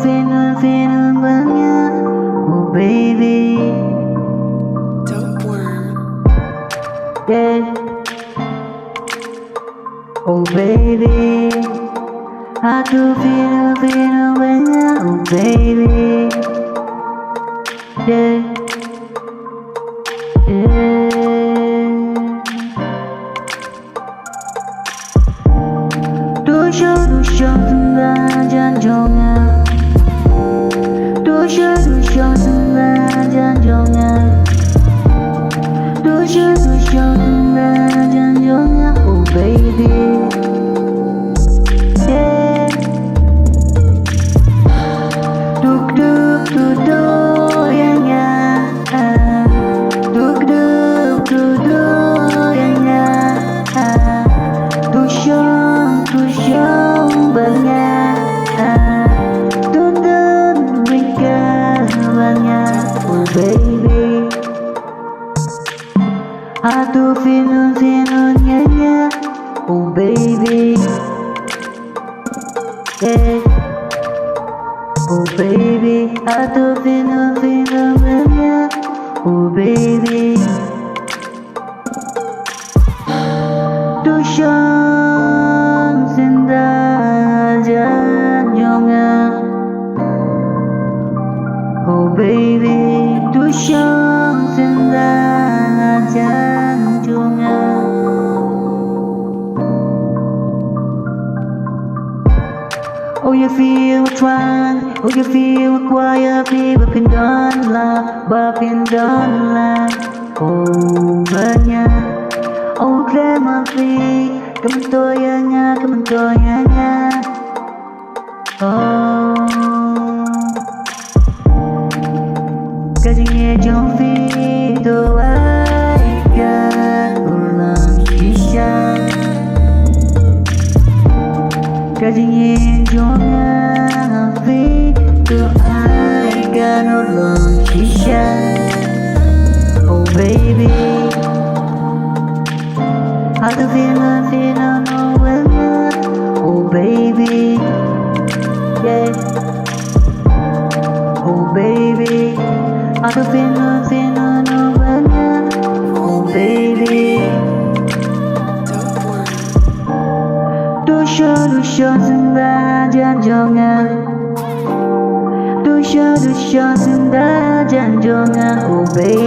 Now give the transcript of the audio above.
phyn banyak. Oh baby, dopeworm. yeah. Oh baby, aku phyn banyak. Oh baby, yeah, yeah. Dusha sembah janjongnya. Dusha sembah janjongnya. Dusha sembah janjongnya. Oh baby, yeah. Duk yang ya. Duk yang ya. Dusha banyak. Tuntun mereka banyak. Oh baby, Hato phyn nyanyi. Oh baby, yeah. Oh baby, Hato phyn banyak. Oh baby, Dusha sembah janjongnya. Oh baby, Dusha sembah janjongnya. Oh you feel trying, oh you feel quiet, ba phyn đơn là. Oh banyak. Oh crema free, kaman toya nha. Oh, gajinya jauh video akan ulang kisah. Gajinya jauh video akan ulang kisah. Oh baby, Hato phyn banyak. Oh baby, yeah. Oh baby, Hato phyn banyak. Oh baby, Dopeworm. Dusha sembah janjongnya. Dusha sembah janjongnya. Oh baby.